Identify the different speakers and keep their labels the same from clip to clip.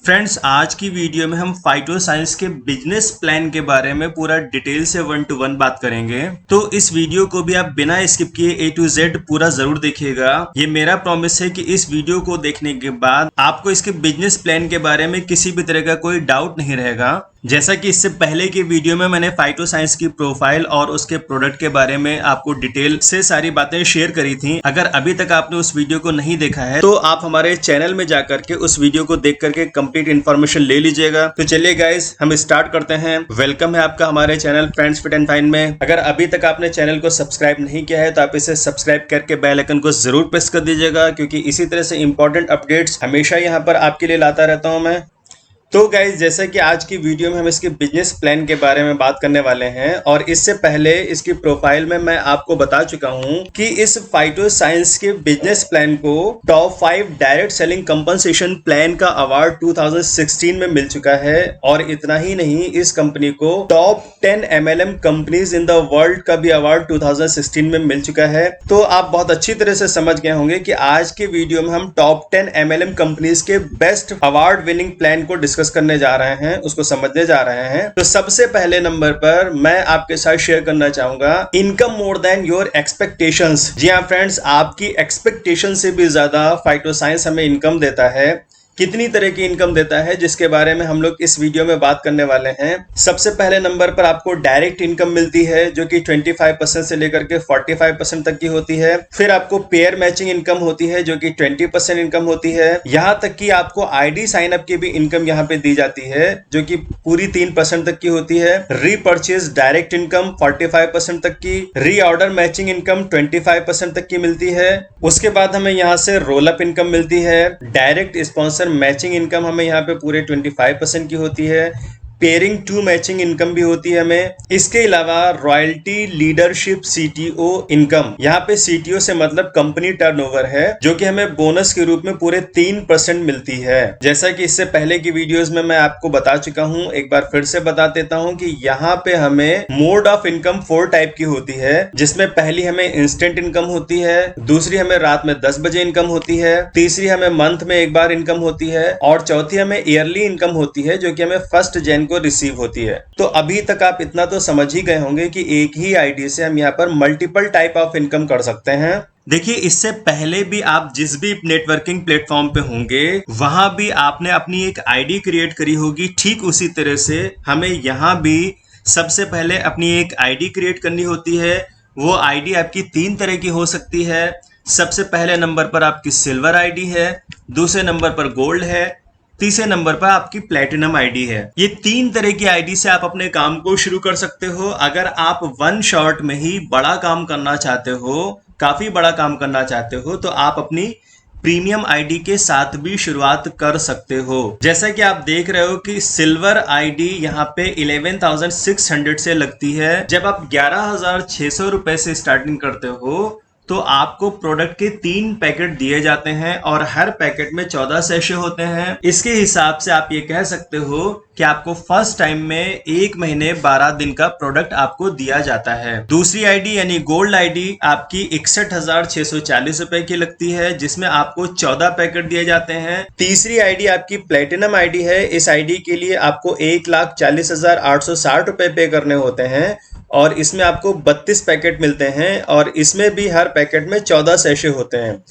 Speaker 1: Friends, आज की video में हम फाइटो साइंस के बिजनेस प्लान के बारे में पूरा डिटेल से 1 to 1 बात करेंगे। तो इस वीडियो को भी आप बिना स्किप किए A to Z पूरा जरूर देखिएगा। ये मेरा प्रॉमिस है कि इस वीडियो को देखने के बाद आपको इसके बिजनेस प्लान के बारे में किसी भी तरह का कोई डाउट नहीं रहेगा। जैसा कि इससे पहले की वीडियो में मैंने फाइटो साइंस की प्रोफाइल और उसके प्रोडक्ट के बारे में आपको डिटेल से सारी बातें शेयर करी थी। अगर अभी तक आपने उस वीडियो को नहीं देखा है तो आप हमारे चैनल में जाकर के उस वीडियो को देख करके कंप्लीट इन्फॉर्मेशन ले लीजिएगा। तो चलिए गाइस, हम स्टार्ट करते हैं। वेलकम है आपका हमारे channel friends fit and fine में। अगर अभी तक आपने चैनल को सब्सक्राइब नहीं किया है तो आप इसे सब्सक्राइब करके बेल आइकन को जरूर प्रेस कर दीजिएगा, क्योंकि इसी तरह से इंपॉर्टेंट अपडेट्स हमेशा यहाँ पर आपके लिए लाता रहता हूँ मैं। तो गाइज, जैसे कि आज की वीडियो में हम इसके बिजनेस प्लान के बारे में बात करने वाले हैं, और इससे पहले इसकी प्रोफाइल में मैं आपको बता चुका हूं कि इस फाइटो साइंस के बिजनेस प्लान को top 5 direct selling compensation plan का अवार्ड 2016 में मिल चुका है। और इतना ही नहीं, इस कंपनी को top 10 MLM companies in the world का भी अवार्ड 2016 में मिल चुका है। तो आप बहुत अच्छी तरह से समझ गए होंगे कि आज के वीडियो में हम टॉप 10 MLM कंपनीज के बेस्ट अवार्ड विनिंग प्लान को डिस्कस करने जा रहे हैं, उसको समझने जा रहे हैं। तो सबसे पहले नंबर पर मैं आपके साथ शेयर करना चाहूंगा income more than your expectations. जी हाँ फ्रेंड्स, आपकी एक्सपेक्टेशन से भी ज्यादा फाइटो साइंस हमें इनकम देता है। कितनी तरह की इनकम देता है, जिसके बारे में हम लोग इस वीडियो में बात करने वाले हैं। सबसे पहले नंबर पर आपको डायरेक्ट इनकम मिलती है, जो कि 25% से लेकर के 45% तक की होती है। फिर आपको पेयर मैचिंग इनकम होती है, जो कि 20% इनकम होती है। यहां तक कि आपको आईडी साइन अप की भी इनकम यहां पे दी जाती है, जो कि पूरी 3% तक की होती है। रीपर्चेज डायरेक्ट इनकम 45% तक की, रीऑर्डर मैचिंग इनकम 25% तक की मिलती है। उसके बाद हमें यहाँ से रोल अप इनकम मिलती है। डायरेक्ट स्पॉन्सर मैचिंग इनकम हमें यहाँ पे पूरे 25% की होती है। पेयरिंग टू मैचिंग इनकम भी होती है हमें। इसके अलावा रॉयल्टी लीडरशिप CTO इनकम, यहाँ पे CTO से मतलब कंपनी टर्नओवर है, जो कि हमें बोनस के रूप में पूरे 3% मिलती है। जैसा कि इससे पहले की वीडियोस में मैं आपको बता चुका हूँ, एक बार फिर से बता देता हूँ कि यहाँ पे हमें मोड ऑफ इनकम 4 टाइप की होती है, जिसमें पहली हमें इंस्टेंट इनकम होती है, दूसरी हमें रात में 10 बजे इनकम होती है, तीसरी हमें मंथ में एक बार इनकम होती है, और चौथी हमें ईयरली इनकम होती है, जो कि हमें 1 जनवरी को रिसीव होती है। तो अभी तक आप इतना तो समझ ही गए होंगे कि एक ही आईडी से हम यहाँ पर मल्टीपल टाइप ऑफ इनकम कर सकते हैं। देखिए, इससे पहले भी आप जिस भी नेटवर्किंग प्लेटफॉर्म पे होंगे, वहां भी आपने अपनी एक आईडी क्रिएट करी होगी। ठीक उसी तरह से हमें यहाँ भी सबसे पहले अपनी एक आईडी क्रिएट करनी होती है। वो आईडी आपकी 3 तरह की हो सकती है। सबसे पहले नंबर पर आपकी सिल्वर आईडी है, दूसरे नंबर पर गोल्ड है, तीसरे नंबर पर आपकी प्लेटिनम आईडी है। ये 3 तरह की आईडी से आप अपने काम को शुरू कर सकते हो। अगर आप वन शॉट में ही बड़ा काम करना चाहते हो, काफी बड़ा काम करना चाहते हो, तो आप अपनी प्रीमियम आईडी के साथ भी शुरुआत कर सकते हो। जैसा कि आप देख रहे हो कि सिल्वर आईडी यहाँ पे 11,600 से लगती है। जब आप 11,600 रुपए से स्टार्टिंग करते हो तो आपको प्रोडक्ट के 3 पैकेट दिए जाते हैं, और हर पैकेट में 14 सैशे होते हैं। इसके हिसाब से आप ये कह सकते हो कि आपको फर्स्ट टाइम में 1 महीने 12 दिन का प्रोडक्ट आपको दिया जाता है। दूसरी आईडी यानी गोल्ड आईडी आपकी 61,640 रुपए की लगती है, जिसमें आपको 14 पैकेट दिए जाते हैं। तीसरी आईडी आपकी प्लेटिनम आईडी है। इस आईडी के लिए आपको 1,40,860 रुपए पे करने होते हैं, और इसमें आपको 32 पैकेट मिलते हैं, और इसमें भी हर पैकेट में 14 सैशे होते हैं।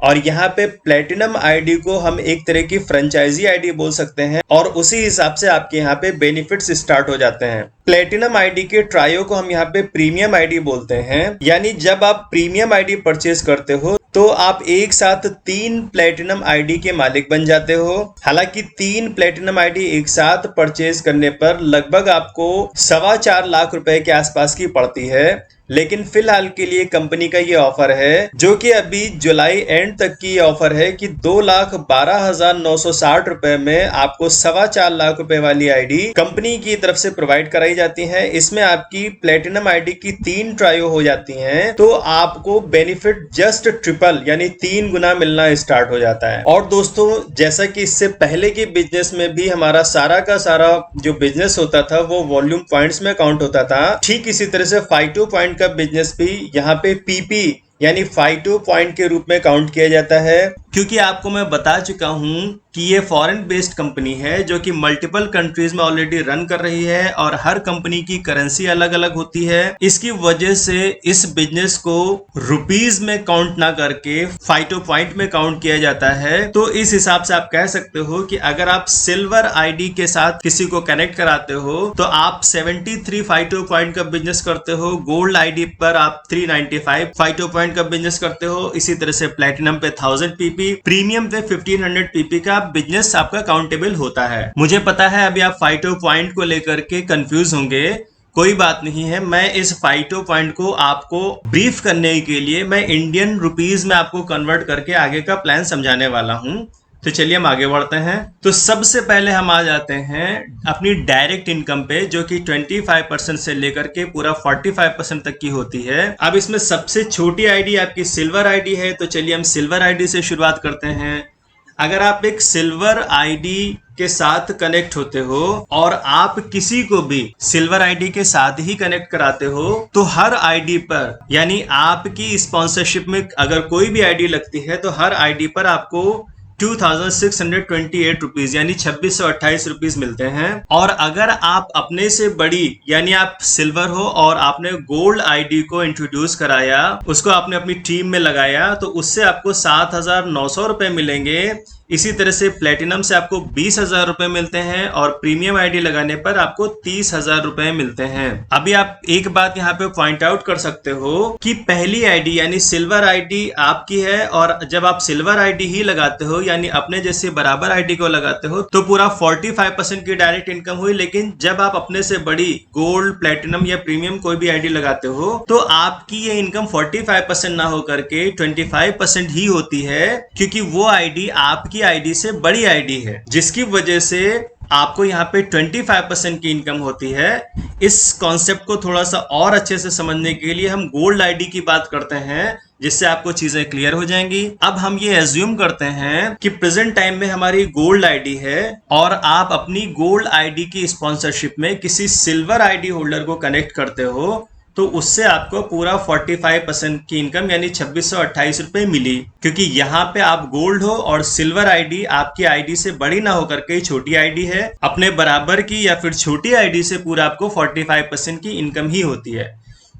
Speaker 1: और यहाँ पे प्लेटिनम आईडी को हम एक तरह की फ्रेंचाइजी आईडी बोल सकते हैं, और उसी हिसाब से आपके यहाँ पे बेनिफिट्स स्टार्ट हो जाते हैं। प्लेटिनम आईडी के ट्रायो को हम यहाँ पे प्रीमियम आईडी बोलते हैं। यानी जब आप प्रीमियम आईडी परचेज करते हो तो आप एक साथ 3 प्लेटिनम आईडी के मालिक बन जाते हो। हालांकि 3 प्लेटिनम आईडी एक साथ परचेज करने पर लगभग आपको 4.25 लाख रुपए के आसपास की पड़ती है। लेकिन फिलहाल के लिए कंपनी का ये ऑफर है, जो कि अभी जुलाई एंड तक की ऑफर है, कि 2,12,960 रुपए में आपको 4.25 लाख रुपए वाली आईडी कंपनी की तरफ से प्रोवाइड कराई जाती है। इसमें आपकी प्लेटिनम आईडी की 3 ट्रायो हो जाती हैं, तो आपको बेनिफिट जस्ट ट्रिपल यानी 3 गुना मिलना स्टार्ट हो जाता है। और दोस्तों, जैसा कि इससे पहले के बिजनेस में भी हमारा सारा का सारा जो बिजनेस होता था वो वॉल्यूम पॉइंट्स में काउंट होता था, ठीक इसी तरह से फाइटो पॉइंट का बिजनेस भी यहाँ पे PP यानी फाइटो पॉइंट के रूप में काउंट किया जाता है। क्योंकि आपको मैं बता चुका हूं कि ये फॉरेन बेस्ड कंपनी है जो कि मल्टीपल कंट्रीज में ऑलरेडी रन कर रही है और हर कंपनी की करेंसी अलग अलग होती है। इसकी वजह से इस बिजनेस को रुपीज में काउंट ना करके फाइटो पॉइंट में काउंट किया जाता है। तो इस हिसाब से आप कह सकते हो कि अगर आप सिल्वर आईडी के साथ किसी को कनेक्ट कराते हो तो आप 73 फाइटो पॉइंट का बिजनेस करते हो, गोल्ड आईडी पर आप 395 फाइटो पॉइंट का बिजनेस करते हो, इसी तरह से प्लेटिनम पे 1000 पीपी, प्रीमियम पे 1500 पीपी का बिजनेस आपका काउंटेबल होता है। मुझे पता है अभी आप फाइटो पॉइंट को लेकर के कंफ्यूज होंगे, कोई बात नहीं है। मैं इस फाइटो पॉइंट को आपको ब्रीफ करने के लिए मैं इंडियन रुपीज में आपको कन्वर्ट करके आगे का प्लान समझाने वाला हूं। तो चलिए हम आगे बढ़ते हैं। तो सबसे पहले हम आ जाते हैं अपनी डायरेक्ट इनकम पे, जो कि 25% से लेकर के पूरा 45% तक की होती है। अब इसमें सबसे छोटी आईडी आपकी सिल्वर आईडी है, तो चलिए हम सिल्वर आईडी से शुरुआत करते हैं। अगर आप एक सिल्वर आईडी के साथ कनेक्ट होते हो और आप किसी को भी सिल्वर आईडी के साथ ही कनेक्ट कराते हो तो हर आईडी पर, यानी आपकी स्पॉन्सरशिप में अगर कोई भी आईडी लगती है तो हर आईडी पर आपको 2628 रुपीज यानी 2628 रुपीज मिलते हैं। और अगर आप अपने से बड़ी, यानी आप सिल्वर हो और आपने गोल्ड आईडी को इंट्रोड्यूस कराया, उसको आपने अपनी टीम में लगाया, तो उससे आपको 7900 रुपए मिलेंगे। इसी तरह से प्लेटिनम से आपको 20,000 रुपए मिलते हैं और प्रीमियम आईडी लगाने पर आपको 30,000 रुपए मिलते हैं। अभी आप एक बात यहाँ पे पॉइंट आउट कर सकते हो कि पहली आईडी यानी सिल्वर आईडी आपकी है, और जब आप सिल्वर आईडी ही लगाते हो यानी अपने जैसे बराबर आईडी को लगाते हो तो पूरा 45% की डायरेक्ट इनकम हुई। लेकिन जब आप अपने से बड़ी गोल्ड, प्लेटिनम या प्रीमियम कोई भी आईडी लगाते हो तो आपकी ये इनकम 45% ना होकर के 25% ही होती है, क्योंकि वो आईडी आपकी आईडी से बड़ी आईडी है, जिसकी वजह से आपको यहाँ पे 25% की इनकम होती है। इस कॉन्सेप्ट को थोड़ा सा और अच्छे से समझने के लिए हम गोल्ड आईडी की बात करते हैं, जिससे आपको चीजें क्लियर हो जाएंगी। अब हम ये एज्यूम करते हैं कि प्रेजेंट टाइम में हमारी गोल्ड आईडी है और आप अपनी गोल्ड आईडी की स्पॉन्सरशिप में किसी सिल्वर आईडी होल्डर को कनेक्ट करते हो, तो उससे आपको पूरा 45% की इनकम यानी 2628 रुपए मिली, क्योंकि यहाँ पे आप गोल्ड हो और सिल्वर आईडी आपकी आईडी से बड़ी ना होकर के छोटी आईडी है। अपने बराबर की या फिर छोटी आईडी से पूरा आपको 45% की इनकम ही होती है।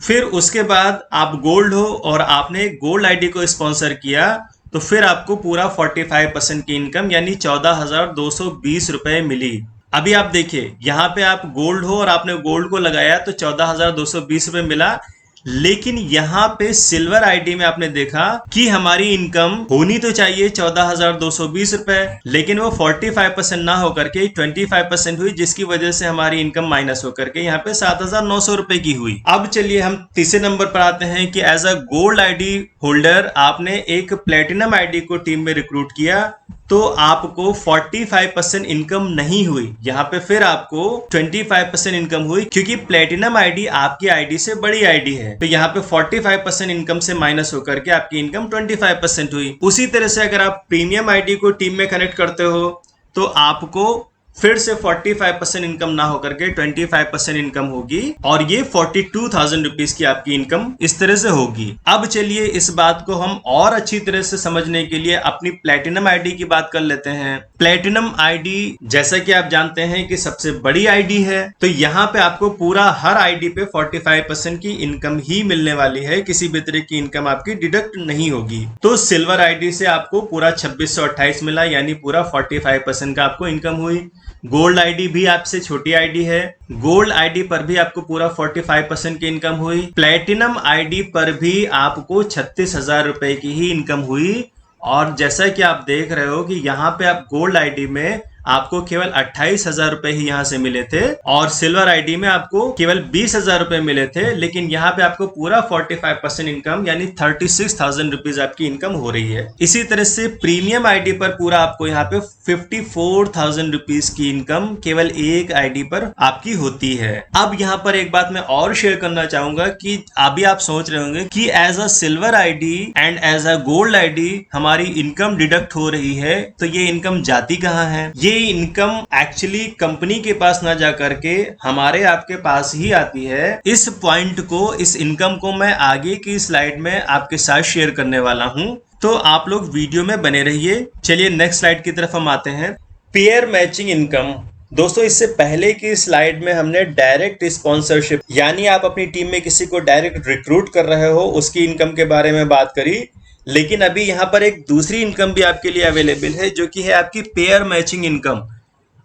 Speaker 1: फिर उसके बाद आप गोल्ड हो और आपने गोल्ड आईडी को स्पॉन्सर किया, तो फिर आपको पूरा 45% की इनकम यानी 14,220 रुपए मिली। अभी आप देखिए, यहाँ पे आप गोल्ड हो और आपने गोल्ड को लगाया तो 14,220 रुपए मिला, लेकिन यहाँ पे सिल्वर आईडी में आपने देखा कि हमारी इनकम होनी तो चाहिए 14,220 रुपए, लेकिन वो 45% ना होकर के 25% हुई, जिसकी वजह से हमारी इनकम माइनस होकर के यहाँ पे 7,900 रुपए की हुई। अब चलिए हम तीसरे नंबर पर आते हैं कि as a gold ID holder आपने एक प्लेटिनम आईडी को टीम में रिक्रूट किया, तो आपको 45% इनकम नहीं हुई। यहाँ पे फिर आपको 25% इनकम हुई, क्योंकि प्लेटिनम आईडी आपकी आईडी से बड़ी आईडी है। तो यहाँ पे 45% इनकम से माइनस होकर के आपकी इनकम 25% हुई। उसी तरह से अगर आप प्रीमियम आईडी को टीम में कनेक्ट करते हो तो आपको फिर से 45% इनकम ना होकर के 25% इनकम होगी, और ये 42,000 रुपीज की आपकी इनकम इस तरह से होगी। अब चलिए इस बात को हम और अच्छी तरह से समझने के लिए अपनी प्लेटिनम आईडी की बात कर लेते हैं। प्लेटिनम आईडी जैसा कि आप जानते हैं कि सबसे बड़ी आईडी है, तो यहाँ पे आपको पूरा हर आईडी पे 45% की इनकम ही मिलने वाली है, किसी भी तरह की इनकम आपकी डिडक्ट नहीं होगी। तो सिल्वर आईडी से आपको पूरा 2628 मिला, यानी पूरा 45% का आपको इनकम हुई। गोल्ड आईडी भी आपसे छोटी आईडी है, गोल्ड आईडी पर भी आपको पूरा 45% की इनकम हुई। प्लेटिनम आईडी पर भी आपको 36,000 रुपए की ही इनकम हुई। और जैसा कि आप देख रहे हो कि यहाँ पे आप गोल्ड आईडी में आपको केवल 28,000 रुपए ही यहाँ से मिले थे, और सिल्वर आईडी में आपको केवल 20,000 रुपए मिले थे, लेकिन यहाँ पे आपको पूरा 45% इनकम यानी 36,000 रुपीज आपकी इनकम हो रही है। इसी तरह से प्रीमियम आईडी पर पूरा आपको यहाँ पे 54,000 रुपीज की इनकम केवल एक आईडी पर आपकी होती है। अब यहाँ पर एक बात मैं और शेयर करना चाहूंगा कि अभी आप सोच रहे होंगे कि as a silver ID and as a gold ID हमारी इनकम डिडक्ट हो रही है, तो ये इनकम जाती कहाँ है? ये इनकम एक्चुअली कंपनी के पास ना जा करके हमारे आपके पास ही आती है। इस पॉइंट को, इस इनकम को मैं आगे की स्लाइड में आपके साथ शेयर करने वाला हूं। तो आप लोग वीडियो में बने रहिए। चलिए नेक्स्ट स्लाइड की तरफ हम आते हैं। Pair matching income. दोस्तों, इससे पहले की स्लाइड में हमने डायरेक्ट स्पॉन्सरशिप यानी आप अपनी टीम में किसी को डायरेक्ट रिक्रूट कर रहे हो उसकी इनकम के बारे में बात करी, लेकिन अभी यहाँ पर एक दूसरी इनकम भी आपके लिए अवेलेबल है जो कि है आपकी पेयर मैचिंग इनकम।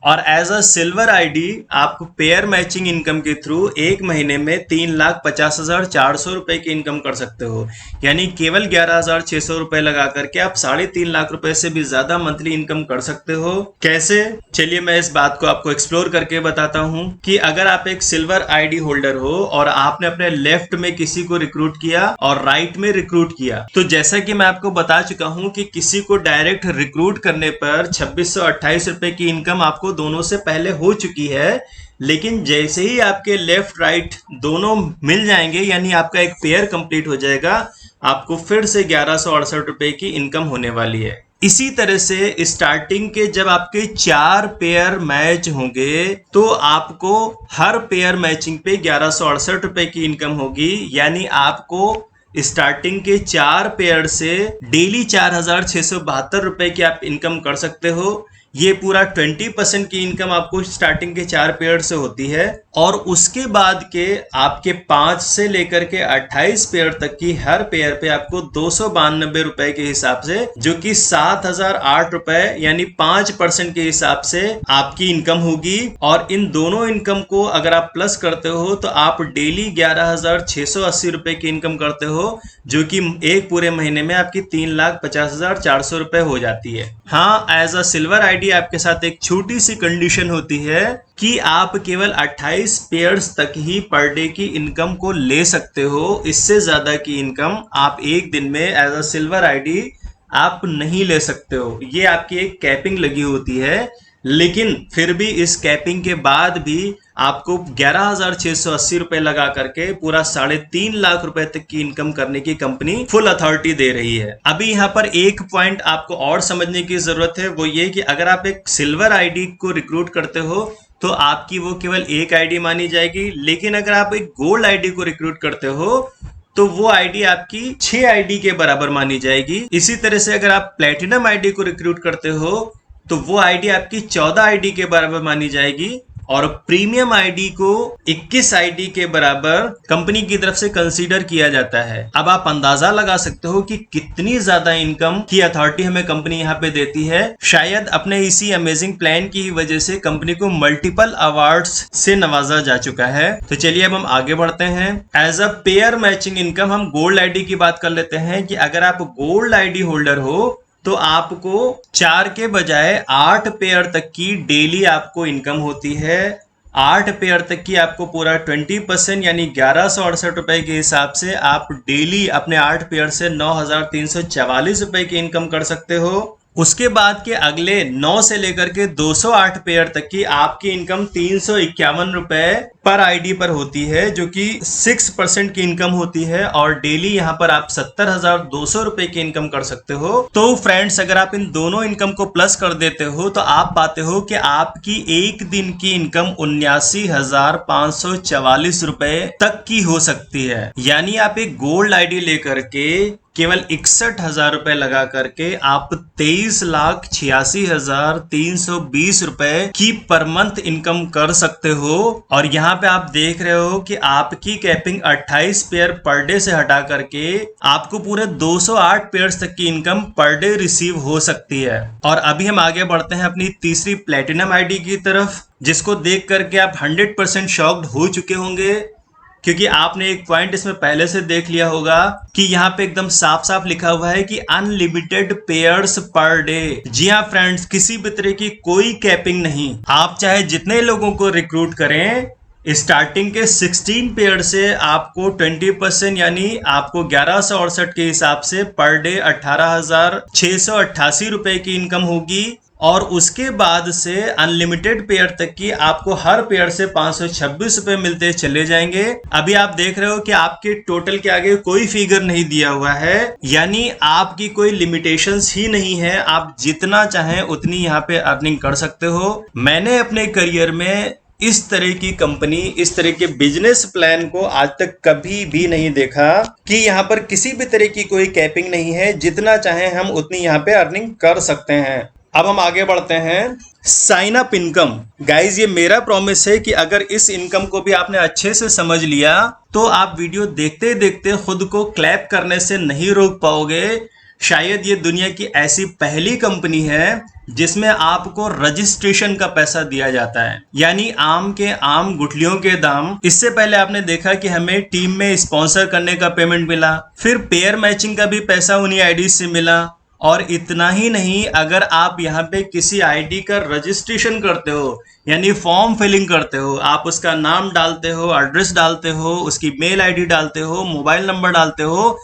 Speaker 1: और एज अ सिल्वर आईडी आप पेयर मैचिंग इनकम के थ्रू एक महीने में 3,50,400 रुपए की इनकम कर सकते हो। यानी केवल 11,600 रुपए लगा करके आप 3.5 लाख रुपए से भी ज्यादा मंथली इनकम कर सकते हो। कैसे? चलिए मैं इस बात को आपको एक्सप्लोर करके बताता हूं कि अगर आप एक सिल्वर आईडी होल्डर हो और आपने अपने लेफ्ट में किसी को रिक्रूट किया और राइट में रिक्रूट किया, तो जैसा कि मैं आपको बता चुका हूं कि किसी को डायरेक्ट रिक्रूट करने पर 2628 रुपए की इनकम आपको दोनों से पहले हो चुकी है। लेकिन जैसे ही आपके लेफ्ट राइट दोनों मिल जाएंगे यानी आपका एक पेयर कंप्लीट हो जाएगा, आपको फिर से 1168 रुपए की इनकम होने वाली है। इसी तरह से स्टार्टिंग के जब आपके 4 पेयर मैच होंगे तो आपको हर पेयर मैचिंग पे 1168 रुपए की इनकम होगी। यानी आपको स्टार्टिंग के 4 पेयर से डेली 4,672 रुपए की आप इनकम कर सकते हो। ये पूरा 20% की इनकम आपको स्टार्टिंग के 4 पेयर से होती है। और उसके बाद के आपके 5 से लेकर के 28 पेयर तक की हर पेयर पे आपको 292 रुपए के हिसाब से, जो कि 7,008 रुपए यानी 5% के हिसाब से आपकी इनकम होगी। और इन दोनों इनकम को अगर आप प्लस करते हो तो आप डेली 11,680 रुपए की इनकम करते हो, जो कि एक पूरे महीने में आपकी 3,50,400 रुपए हो जाती है। हाँ, एज अ सिल्वर आईडी आपके साथ एक छोटी सी कंडीशन होती है कि आप केवल 28 पेयर्स तक ही पर डे की इनकम को ले सकते हो। इससे ज्यादा की इनकम आप एक दिन में एज अ सिल्वर आईडी आप नहीं ले सकते हो। ये आपकी एक कैपिंग लगी होती है, लेकिन फिर भी इस कैपिंग के बाद भी आपको 11,680 रुपए लगा करके पूरा 3.5 लाख रुपए तक की इनकम करने की कंपनी फुल अथॉरिटी दे रही है। अभी यहाँ पर एक पॉइंट आपको और समझने की जरूरत है, वो ये कि अगर आप एक सिल्वर आईडी को रिक्रूट करते हो तो आपकी वो केवल एक आईडी मानी जाएगी, लेकिन अगर आप एक गोल्ड आईडी को रिक्रूट करते हो तो वो आईडी आपकी 6 आईडी के बराबर मानी जाएगी। इसी तरह से अगर आप प्लेटिनम आईडी को रिक्रूट करते हो तो वो आईडी आपकी 14 आईडी के बराबर मानी जाएगी। और प्रीमियम आईडी को 21 आईडी के बराबर कंपनी की तरफ से कंसीडर किया जाता है। अब आप अंदाजा लगा सकते हो कि कितनी ज्यादा इनकम की अथॉरिटी हमें कंपनी यहाँ पे देती है। शायद अपने इसी अमेजिंग प्लान की वजह से कंपनी को मल्टीपल अवार्ड्स से नवाजा जा चुका है। तो चलिए अब हम आगे बढ़ते हैं। As a pair matching income हम गोल्ड आईडी की बात कर लेते हैं कि अगर आप गोल्ड आईडी होल्डर हो तो आपको 4 के बजाय 8 पेयर तक की डेली आपको इनकम होती है। 8 पेयर तक की आपको पूरा 20% यानी 1168 रुपए के हिसाब से आप डेली अपने 8 पेयर से 9,344 रुपए की इनकम कर सकते हो। उसके बाद के अगले 9 से लेकर के 208 पेयर तक की आपकी इनकम 351 रुपए पर आईडी पर होती है, जो कि 6% की इनकम होती है। और डेली यहाँ पर आप 70,200 रुपए की इनकम कर सकते हो। तो फ्रेंड्स, अगर आप इन दोनों इनकम को प्लस कर देते हो तो आप पाते हो कि आपकी एक दिन की इनकम 79,544 रुपए तक की हो सकती है। यानी आप एक गोल्ड आईडी लेकर के केवल 61,000 रुपए लगा करके आप 23,86,320 रुपए की पर मंथ इनकम कर सकते हो। और यहाँ पे आप देख रहे हो कि आपकी कैपिंग 28 पेयर पर डे से हटा करके आपको पूरे 208 पेयर्स तक की इनकम पर डे रिसीव हो सकती है। और अभी हम आगे बढ़ते हैं अपनी तीसरी प्लेटिनम आईडी की तरफ, जिसको देख करके आप 100% शॉक्ड हो चुके होंगे, क्योंकि आपने एक पॉइंट इसमें पहले से देख लिया होगा कि यहाँ पे एकदम साफ साफ लिखा हुआ है कि अनलिमिटेड पेयर्स पर डे। जी हाँ फ्रेंड्स, किसी भी तरह की कोई कैपिंग नहीं। आप चाहे जितने लोगों को रिक्रूट करें, स्टार्टिंग के 16 पेयर से आपको 20% यानी आपको 1168 के हिसाब से पर डे 18,688 रुपए की इनकम होगी। और उसके बाद से अनलिमिटेड पेयर तक की आपको हर पेयर से 526 रुपए मिलते चले जाएंगे। अभी आप देख रहे हो कि आपके टोटल के आगे कोई फिगर नहीं दिया हुआ है, यानी आपकी कोई लिमिटेशंस ही नहीं है। आप जितना चाहें उतनी यहाँ पे अर्निंग कर सकते हो। मैंने अपने करियर में इस तरह की कंपनी, इस तरह के बिजनेस प्लान को आज तक कभी भी नहीं देखा कि यहाँ पर किसी भी तरह की कोई कैपिंग नहीं है, जितना चाहे हम उतनी यहाँ पे अर्निंग कर सकते हैं। अब हम आगे बढ़ते हैं। Sign up income. गाइज, ये मेरा प्रॉमिस है कि अगर इस इनकम को भी आपने अच्छे से समझ लिया तो आप वीडियो देखते देखते खुद को क्लैप करने से नहीं रोक पाओगे। शायद ये दुनिया की ऐसी पहली कंपनी है जिसमें आपको रजिस्ट्रेशन का पैसा दिया जाता है, यानी आम के आम गुठलियों के दाम। इससे पहले आपने देखा कि हमें टीम में स्पॉन्सर करने का पेमेंट मिला, फिर पेयर मैचिंग का भी पैसा उन्हीं आईडी से मिला। और इतना ही नहीं, अगर आप यहाँ पे किसी आईडी का रजिस्ट्रेशन करते हो, यानी फॉर्म फिलिंग करते हो, आप उसका नाम डालते हो, एड्रेस डालते हो, उसकी मेल आईडी डालते हो, मोबाइल नंबर डालते हो,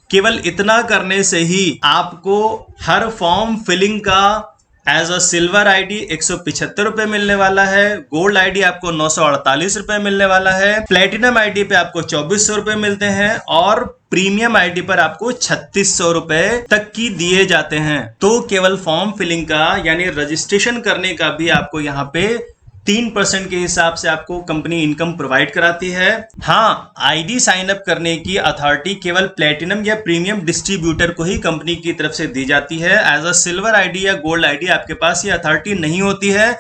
Speaker 1: केवल इतना करने से ही आपको हर फॉर्म फिलिंग का एज अ सिल्वर आईडी 175 रुपए मिलने वाला है, गोल्ड आईडी आपको 948 रुपए मिलने वाला है, प्लेटिनम आईडी पे आपको 2400 रुपए मिलते हैं और प्रीमियम आईडी पर आपको 3600 रुपए तक की दिए जाते हैं। तो केवल फॉर्म फिलिंग का यानी रजिस्ट्रेशन करने का भी आपको यहाँ पे 3% के हिसाब से आपको कंपनी इनकम प्रोवाइड कराती है। हाँ, आईडी साइन अप करने की अथॉरिटी केवल प्लेटिनम या प्रीमियम डिस्ट्रीब्यूटर को ही कंपनी की तरफ से दी जाती है। एज अ सिल्वर आईडी या गोल्ड आईडी आपके पास ये अथॉरिटी नहीं होती है।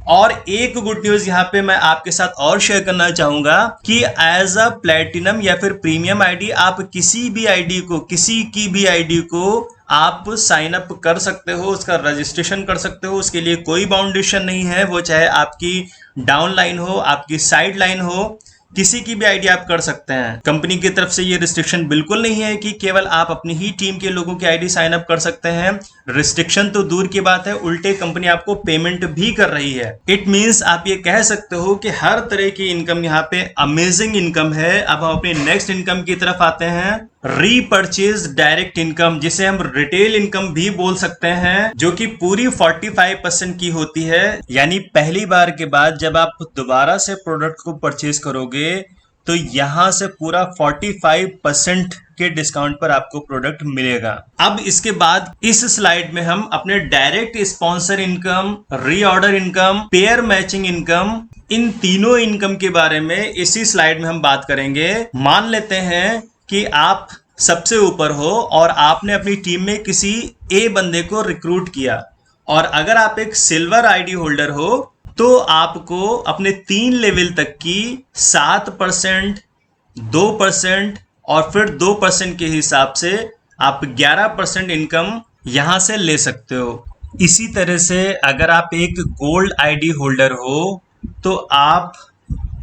Speaker 1: और एक गुड न्यूज यहाँ पे मैं आपके साथ और शेयर करना चाहूंगा कि एज अ प्लेटिनम या फिर प्रीमियम आईडी आप किसी भी आईडी को, किसी की भी आईडी को आप साइन अप कर सकते हो, उसका रजिस्ट्रेशन कर सकते हो। उसके लिए कोई बाउंडेशन नहीं है, वो चाहे आपकी डाउन लाइन हो, आपकी साइड लाइन हो, किसी की भी आईडी आप कर सकते हैं। कंपनी की तरफ से ये रिस्ट्रिक्शन बिल्कुल नहीं है कि केवल आप अपनी ही टीम के लोगों की आईडी साइन अप कर सकते हैं। रिस्ट्रिक्शन तो दूर की बात है, उल्टे कंपनी आपको पेमेंट भी कर रही है। इट मींस आप ये कह सकते हो कि हर तरह की इनकम यहाँ पे अमेजिंग इनकम है। अब हम अपनी नेक्स्ट इनकम की तरफ आते हैं, रीपर्चेज डायरेक्ट इनकम, जिसे हम रिटेल इनकम भी बोल सकते हैं, जो कि पूरी 45% की होती है। यानी पहली बार के बाद जब आप दोबारा से प्रोडक्ट को परचेज करोगे तो यहां से पूरा 45% के डिस्काउंट पर आपको प्रोडक्ट मिलेगा। अब इसके बाद इस स्लाइड में हम अपने direct sponsor income, reorder income, pair matching income, इन तीनों इनकम के बारे में इसी स्लाइड में हम बात करेंगे। मान लेते हैं कि आप सबसे ऊपर हो और आपने अपनी टीम में किसी ए बंदे को रिक्रूट किया, और अगर आप एक सिल्वर आईडी होल्डर हो तो आपको अपने 3 लेवल तक की 7%, 2% और फिर 2% के हिसाब से आप 11% इनकम यहां से ले सकते हो। इसी तरह से अगर आप एक गोल्ड आईडी होल्डर हो तो आप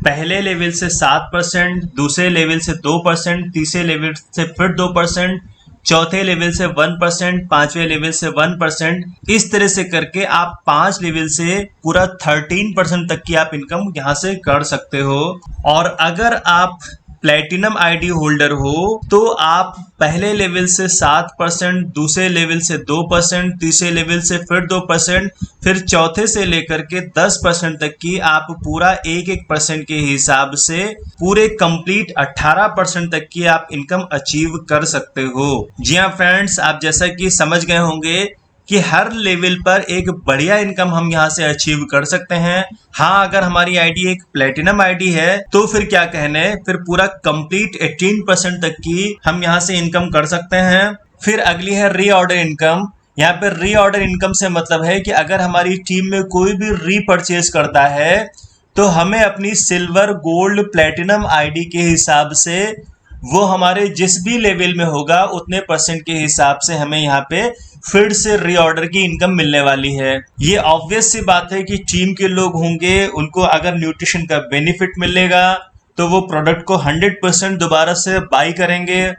Speaker 1: पहले लेवल से 7%, दूसरे लेवल से 2%, तीसरे लेवल से फिर 2%, चौथे लेवल से 1%, पांचवें लेवल से 1%, इस तरह से करके आप 5 लेवल से पूरा 13% तक की आप इनकम यहां से कर सकते हो। और अगर आप प्लेटिनम आईडी होल्डर हो तो आप पहले लेवल से 7%, दूसरे लेवल से 2%, तीसरे लेवल से फिर 2%, फिर चौथे से लेकर के 10% तक की आप पूरा 1% के हिसाब से पूरे कंप्लीट 18% तक की आप इनकम अचीव कर सकते हो। जी हाँ फ्रेंड्स, आप जैसा कि समझ गए होंगे कि हर लेवल पर एक बढ़िया इनकम हम यहाँ से अचीव कर सकते हैं। हाँ, अगर हमारी आईडी एक प्लेटिनम आईडी है तो फिर क्या कहने, फिर पूरा कंप्लीट 18% तक की हम यहाँ से इनकम कर सकते हैं। फिर अगली है रीऑर्डर इनकम। यहाँ पे रीऑर्डर इनकम से मतलब है कि अगर हमारी टीम में कोई भी रीपरचेज करता है तो हमें अपनी सिल्वर, गोल्ड, प्लेटिनम आईडी के हिसाब से वो हमारे जिस भी लेवल में होगा उतने % के हिसाब से हमें यहाँ पे फिर से रीऑर्डर की इनकम मिलने वाली है। ये ऑब्वियस सी बात है कि टीम के लोग होंगे, उनको अगर न्यूट्रिशन का बेनिफिट मिलेगा तो वो प्रोडक्ट को 100% दोबारा से बाई करेंगे,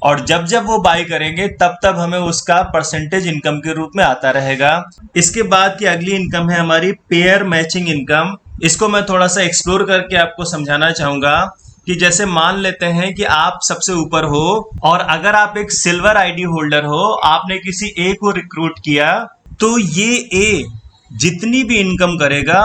Speaker 1: और जब जब वो बाई करेंगे तब तब हमें उसका परसेंटेज इनकम के रूप में आता रहेगा। इसके बाद की अगली इनकम है हमारी पेयर मैचिंग इनकम। इसको मैं थोड़ा सा एक्सप्लोर करके आपको समझाना चाहूंगा कि जैसे मान लेते हैं कि आप सबसे ऊपर हो और अगर आप एक सिल्वर आईडी होल्डर हो, आपने किसी ए को रिक्रूट किया, तो ये ए जितनी भी इनकम करेगा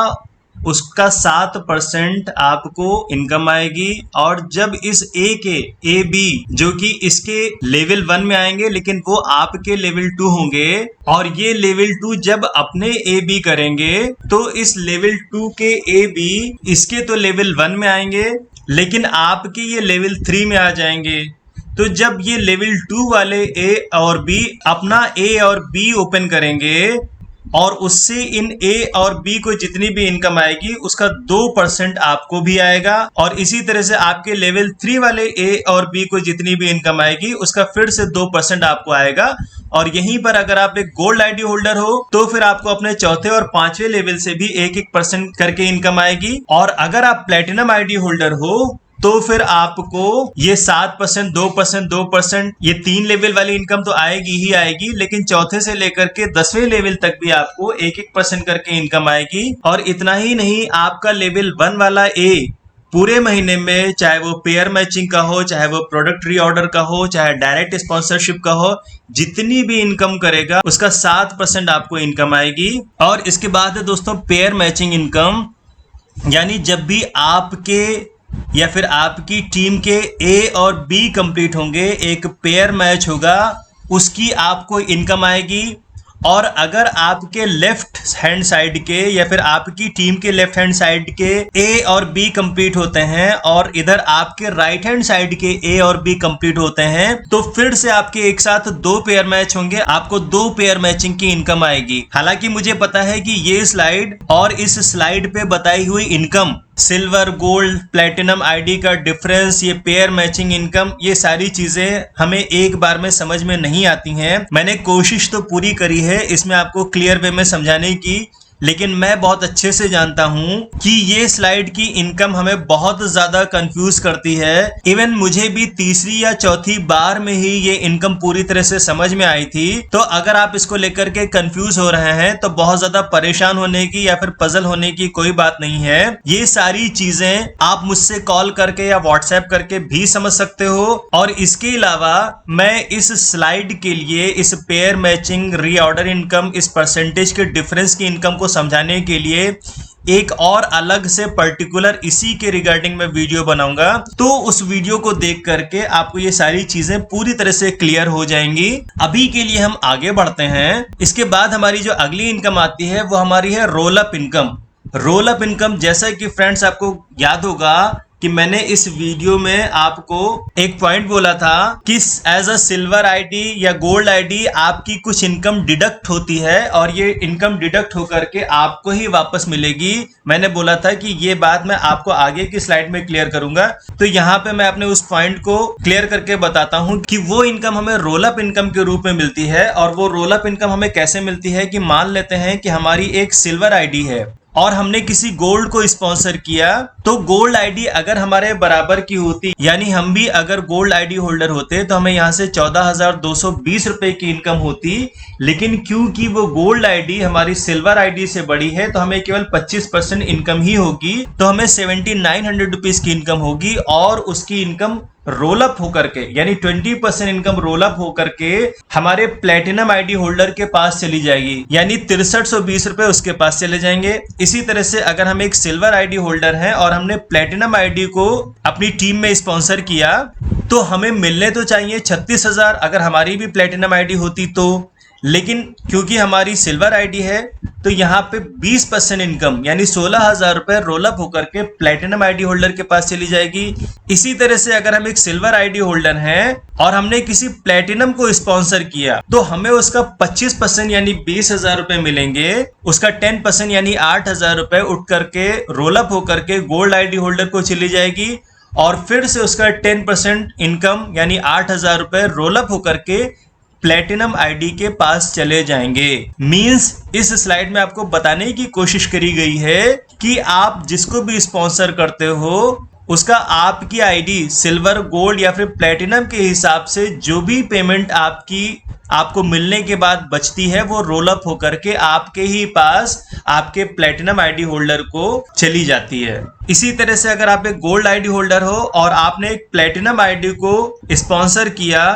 Speaker 1: उसका 7% आपको इनकम आएगी। और जब इस ए बी जो कि इसके लेवल 1 में आएंगे लेकिन वो आपके लेवल 2 होंगे, और ये लेवल 2 जब अपने ए बी करेंगे तो इस लेवल 2 के ए बी इसके तो लेवल 1 में आएंगे लेकिन आपके ये लेवल 3 में आ जाएंगे। तो जब ये लेवल 2 वाले ए और बी अपना ए और बी ओपन करेंगे और उससे इन ए और बी को जितनी भी इनकम आएगी उसका 2% आपको भी आएगा, और इसी तरह से आपके लेवल 3 वाले ए और बी को जितनी भी इनकम आएगी उसका फिर से 2% आपको आएगा। और यहीं पर अगर आप एक गोल्ड आईडी होल्डर हो तो फिर आपको अपने चौथे और पांचवें लेवल से भी 1-1% करके इनकम आएगी। और अगर आप प्लेटिनम आईडी होल्डर हो तो फिर आपको ये 7%, 2%, 2% ये 3 लेवल वाली इनकम तो आएगी ही आएगी, लेकिन चौथे से लेकर के 10वें लेवल तक भी आपको 1-1% करके इनकम आएगी। और इतना ही नहीं, आपका लेवल 1 वाला ए पूरे महीने में, चाहे वो पेयर मैचिंग का हो, चाहे वो प्रोडक्ट रीऑर्डर का हो, चाहे डायरेक्ट स्पॉन्सरशिप का हो, जितनी भी इनकम करेगा उसका 7% आपको इनकम आएगी। और इसके बाद है दोस्तों पेयर मैचिंग इनकम, यानी जब भी आपके या फिर आपकी टीम के ए और बी कंप्लीट होंगे, एक पेयर मैच होगा, उसकी आपको इनकम आएगी। और अगर आपके लेफ्ट हैंड साइड के या फिर आपकी टीम के लेफ्ट हैंड साइड के ए और बी कंप्लीट होते हैं और इधर आपके राइट हैंड साइड के ए और बी कंप्लीट होते हैं, तो फिर से आपके एक साथ 2 पेयर मैच होंगे, आपको 2 पेयर मैचिंग की इनकम आएगी। हालांकि मुझे पता है कि ये स्लाइड और इस स्लाइड पे बताई हुई income, silver, gold, platinum ID का डिफरेंस, ये पेयर मैचिंग इनकम, ये सारी चीजें हमें एक बार में समझ में नहीं आती हैं। मैंने कोशिश तो पूरी करी है इसमें आपको क्लियर वे में समझाने की, लेकिन मैं बहुत अच्छे से जानता हूं कि ये स्लाइड की इनकम हमें बहुत ज्यादा कंफ्यूज करती है। इवन मुझे भी तीसरी या चौथी बार में ही ये इनकम पूरी तरह से समझ में आई थी। तो अगर आप इसको लेकर के कंफ्यूज हो रहे हैं तो बहुत ज्यादा परेशान होने की या फिर पजल होने की कोई बात नहीं है। ये सारी चीजें आप मुझसे कॉल करके या व्हाट्सएप करके भी समझ सकते हो। और इसके अलावा मैं इस स्लाइड के लिए इस पेयर मैचिंग, रीऑर्डर इनकम, इस परसेंटेज के डिफरेंस की इनकम को समझाने के लिए एक और अलग से पर्टिकुलर इसी के रिगार्डिंग में वीडियो बनाऊंगा। तो उस वीडियो को देख करके आपको ये सारी चीजें पूरी तरह से क्लियर हो जाएंगी। अभी के लिए हम आगे बढ़ते हैं। इसके बाद हमारी जो अगली इनकम आती है वो हमारी है roll up income. Roll up income, जैसा कि फ्रेंड्स आपको याद होगा कि मैंने इस वीडियो में आपको एक पॉइंट बोला था कि एज अ सिल्वर आईडी या गोल्ड आईडी आपकी कुछ इनकम डिडक्ट होती है और ये इनकम डिडक्ट होकर के आपको ही वापस मिलेगी। मैंने बोला था कि ये बात मैं आपको आगे की स्लाइड में क्लियर करूंगा। तो यहाँ पे मैं अपने उस पॉइंट को क्लियर करके बताता हूँ कि वो इनकम हमें रोल अप इनकम के रूप में मिलती है। और वो रोल अप इनकम हमें कैसे मिलती है कि मान लेते हैं कि हमारी एक सिल्वर आईडी है और हमने किसी गोल्ड को स्पॉन्सर किया, तो गोल्ड आईडी अगर हमारे बराबर की होती, यानी हम भी अगर गोल्ड आईडी होल्डर होते तो हमें यहाँ से 14,220 रुपए की इनकम होती। लेकिन क्योंकि वो गोल्ड आईडी हमारी सिल्वर आईडी से बड़ी है तो हमें केवल 25% इनकम ही होगी, तो हमें 7,900 रुपीज की इनकम होगी। और उसकी इनकम रोल अप होकर के, यानी 20% इनकम रोल अप होकर के हमारे प्लेटिनम आईडी होल्डर के पास चली जाएगी, यानी 6320 रुपए उसके पास चले जाएंगे। इसी तरह से अगर हम एक सिल्वर आईडी होल्डर हैं और हमने प्लेटिनम आईडी को अपनी टीम में स्पॉन्सर किया, तो हमें मिलने तो चाहिए 36,000 अगर हमारी भी प्लेटिनम आईडी होती तो। लेकिन क्योंकि हमारी सिल्वर आईडी है तो यहाँ पे 20% इनकम यानी 16,000 रुपए रोल अप होकर के प्लेटिनम आईडी होल्डर के पास चली जाएगी। इसी तरह से अगर हम एक सिल्वर आईडी होल्डर हैं और हमने किसी प्लेटिनम को स्पॉन्सर किया तो हमें उसका 25% यानी 20,000 रुपए मिलेंगे। उसका 10% यानी 8,000 रुपए उठ करके रोल अप होकर के गोल्ड आईडी होल्डर को चली जाएगी। और फिर से उसका 10% इनकम यानी 8,000 रुपए रोल अप होकर के प्लेटिनम आईडी के पास चले जाएंगे। मींस इस स्लाइड में आपको बताने की कोशिश करी गई है कि आप जिसको भी स्पॉन्सर करते हो उसका आपकी आईडी सिल्वर, गोल्ड या फिर प्लेटिनम के हिसाब से जो भी पेमेंट आपको मिलने के बाद बचती है वो रोल अप होकर के आपके ही पास आपके प्लेटिनम आईडी होल्डर को चली जाती है। इसी तरह से अगर आप एक गोल्ड आईडी होल्डर हो और आपने एक प्लेटिनम आईडी को स्पॉन्सर किया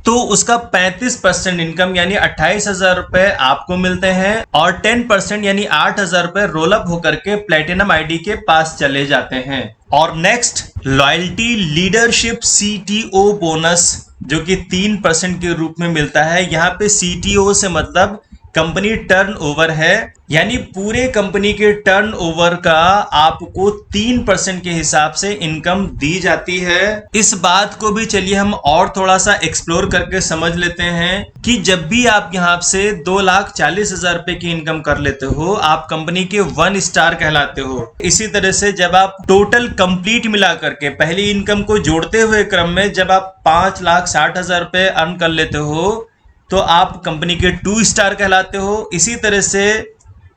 Speaker 1: तो उसका 35% इनकम यानी 28,000 रुपए आपको मिलते हैं और 10% यानी 8,000 रुपए रोल अप होकर के प्लेटिनम आईडी के पास चले जाते हैं। और next loyalty leadership CTO bonus जो कि 3% के रूप में मिलता है। यहाँ पे सीटीओ से मतलब कंपनी टर्नओवर है, यानी पूरे कंपनी के टर्नओवर का आपको 3% के हिसाब से इनकम दी जाती है। इस बात को भी चलिए हम और थोड़ा सा एक्सप्लोर करके समझ लेते हैं कि जब भी आप यहाँ से 2,40,000 रुपए की इनकम कर लेते हो, आप कंपनी के 1 स्टार कहलाते हो। इसी तरह से जब आप टोटल कंप्लीट मिला करके पहली इनकम को जोड़ते हुए क्रम में जब आप 5,60,000 रुपए अर्न कर लेते हो तो आप कंपनी के 2 स्टार कहलाते हो। इसी तरह से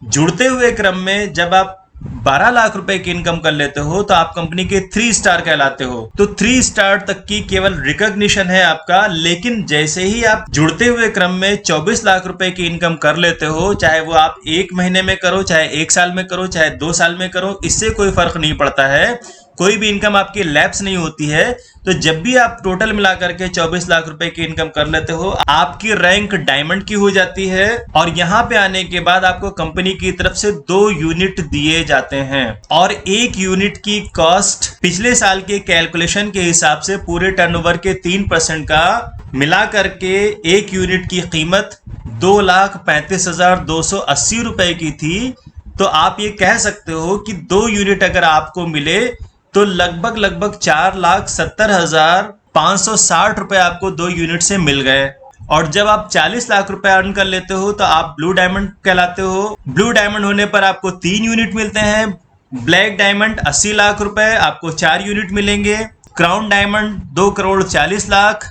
Speaker 1: जुड़ते हुए क्रम में जब आप 12 लाख रुपए की इनकम कर लेते हो तो आप कंपनी के 3 स्टार कहलाते हो। तो 3 स्टार तक की केवल रिकॉग्निशन है आपका, लेकिन जैसे ही आप जुड़ते हुए क्रम में 24 लाख रुपए की इनकम कर लेते हो, चाहे वो आप 1 महीने में करो, चाहे 1 साल में करो, चाहे 2 साल में करो, इससे कोई फर्क नहीं पड़ता है, कोई भी इनकम आपकी लैप्स नहीं होती है। तो जब भी आप टोटल मिला करके 24 लाख रुपए की इनकम कर लेते हो, आपकी रैंक डायमंड की हो जाती है और यहाँ पे आने के बाद आपको कंपनी की तरफ से 2 यूनिट दिए जाते हैं और 1 यूनिट की कॉस्ट पिछले साल के कैलकुलेशन के हिसाब से पूरे टर्नओवर के 3% का मिला करके 1 यूनिट की कीमत 2,35,280 रुपए की थी। तो आप ये कह सकते हो कि 2 यूनिट अगर आपको मिले तो लगभग 4,70,560 रुपए आपको 2 यूनिट से मिल गए। और जब आप 40 लाख रुपए अर्न कर लेते हो तो आप ब्लू डायमंड कहलाते हो। ब्लू डायमंड होने पर आपको 3 यूनिट मिलते हैं। ब्लैक डायमंड 80 लाख रुपए आपको 4 यूनिट मिलेंगे। क्राउन डायमंड 2,40,00,000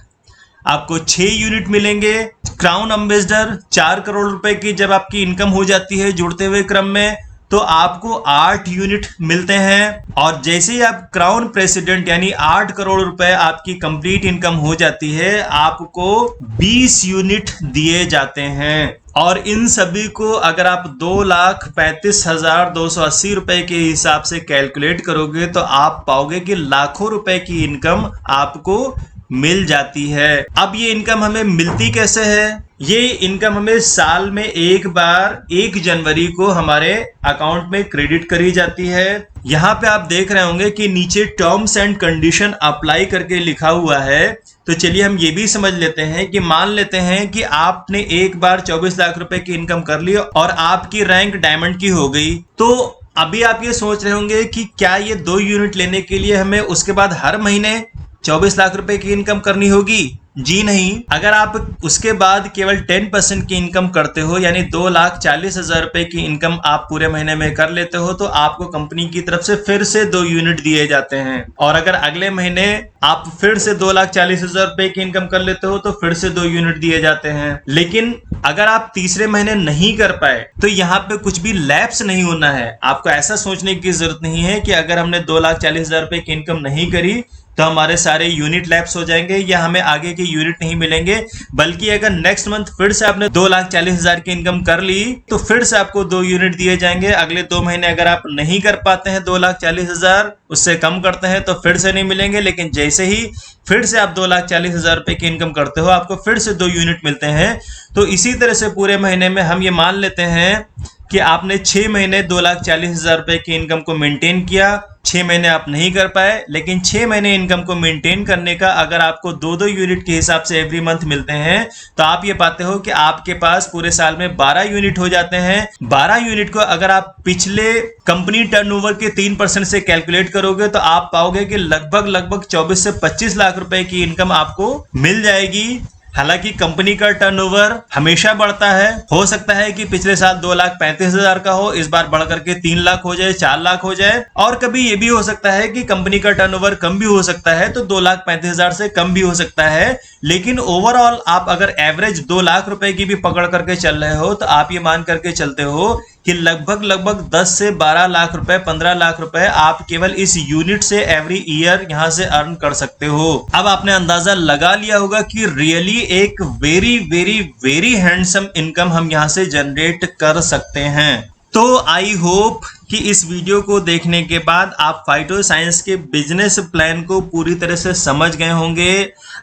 Speaker 1: आपको 6 यूनिट मिलेंगे। क्राउन एम्बेसडर 4 करोड़ रुपए की जब आपकी इनकम हो जाती है जुड़ते हुए क्रम में तो आपको 8 यूनिट मिलते हैं। और जैसे ही आप क्राउन प्रेसिडेंट यानी 8 करोड़ रुपए आपकी कंप्लीट इनकम हो जाती है, आपको 20 यूनिट दिए जाते हैं। और इन सभी को अगर आप 2,35,280 रुपए के हिसाब से कैलकुलेट करोगे तो आप पाओगे कि लाखों रुपए की इनकम आपको मिल जाती है। अब ये इनकम हमें मिलती कैसे है? ये इनकम हमें साल में एक बार 1 जनवरी को हमारे अकाउंट में क्रेडिट करी जाती है। यहाँ पे आप देख रहे होंगे कि नीचे टर्म्स एंड कंडीशन अप्लाई करके लिखा हुआ है। तो चलिए हम ये भी समझ लेते हैं कि मान लेते हैं कि आपने एक बार 24 लाख रुपए की इनकम कर ली और आपकी रैंक डायमंड की हो गई। तो अभी आप ये सोच रहे होंगे कि क्या ये 2 यूनिट लेने के लिए हमें उसके बाद हर महीने 24 लाख रुपए की इनकम करनी होगी? जी नहीं। अगर आप उसके बाद केवल 10% की इनकम करते हो यानी 2,40,000 रुपए की इनकम आप पूरे महीने में कर लेते हो तो आपको कंपनी की तरफ से फिर से 2 यूनिट दिए जाते हैं। और अगर अगले महीने आप फिर से 2,40,000 रुपए की इनकम कर लेते हो तो फिर से 2 यूनिट दिए जाते हैं। लेकिन अगर आप तीसरे महीने नहीं कर पाए तो यहाँ पे कुछ भी लैप्स नहीं होना है। आपको ऐसा सोचने की जरूरत नहीं है कि अगर हमने 2,40,000 रुपए की इनकम नहीं करी तो हमारे सारे यूनिट लैप्स हो जाएंगे या हमें आगे के यूनिट नहीं मिलेंगे। बल्कि अगर नेक्स्ट मंथ फिर से आपने 2,40,000 की इनकम कर ली तो फिर से आपको 2 यूनिट दिए जाएंगे। अगले 2 महीने अगर आप नहीं कर पाते हैं 2,40,000 उससे कम करते हैं तो फिर से नहीं मिलेंगे। लेकिन जैसे ही फिर से आप 2,40,000 रुपए की इनकम करते हो आपको फिर से 2 यूनिट मिलते हैं। तो इसी तरह से पूरे महीने में हम ये मान लेते हैं कि आपने 6 महीने 2,40,000 रुपए की इनकम को मेंटेन किया। 6 महीने आप नहीं कर पाए, लेकिन 6 महीने इनकम को मेंटेन करने का अगर आपको 2-2 यूनिट के हिसाब से एवरी मंथ मिलते हैं तो आप ये पाते हो कि आपके पास पूरे साल में 12 यूनिट हो जाते हैं। 12 यूनिट को अगर आप पिछले कंपनी टर्नओवर के 3% से कैलकुलेट करोगे तो आप पाओगे कि लगभग 24 से 25 लाख रुपए की इनकम आपको मिल जाएगी। हालांकि कंपनी का टर्नओवर हमेशा बढ़ता है। हो सकता है कि पिछले साल 2,35,000 का हो, इस बार बढ़ करके 3 लाख हो जाए, 4 लाख हो जाए। और कभी ये भी हो सकता है कि कंपनी का टर्नओवर कम भी हो सकता है तो 2,35,000 से कम भी हो सकता है। लेकिन ओवरऑल आप अगर एवरेज 2 लाख रुपए की भी पकड़ करके चल रहे हो तो आप ये मान करके चलते हो कि लगभग 10 से 12 लाख रुपए, 15 लाख रुपए आप केवल इस यूनिट से एवरी ईयर यहां से अर्न कर सकते हो। अब आपने अंदाजा लगा लिया होगा कि रियली एक वेरी हैंडसम इनकम हम यहां से जनरेट कर सकते हैं। तो आई होप कि इस वीडियो को देखने के बाद आप फाइटो साइंस के बिजनेस प्लान को पूरी तरह से समझ गए होंगे।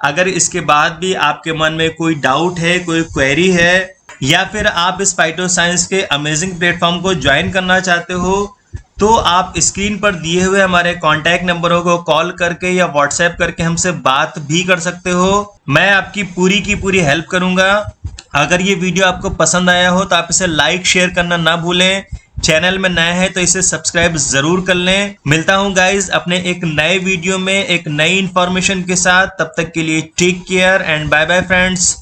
Speaker 1: अगर इसके बाद भी आपके मन में कोई डाउट है, कोई क्वेरी है, या फिर आप इस फाइटो साइंस के अमेजिंग प्लेटफॉर्म को ज्वाइन करना चाहते हो, तो आप स्क्रीन पर दिए हुए हमारे कॉन्टैक्ट नंबरों को कॉल करके या व्हाट्सएप करके हमसे बात भी कर सकते हो। मैं आपकी पूरी की पूरी हेल्प करूंगा। अगर ये वीडियो आपको पसंद आया हो तो आप इसे लाइक शेयर करना ना भूलें। चैनल में नए हैं तो इसे सब्सक्राइब जरूर कर लें। मिलता हूं गाइज अपने एक नए वीडियो में एक नई इंफॉर्मेशन के साथ। तब तक के लिए take care and bye bye friends.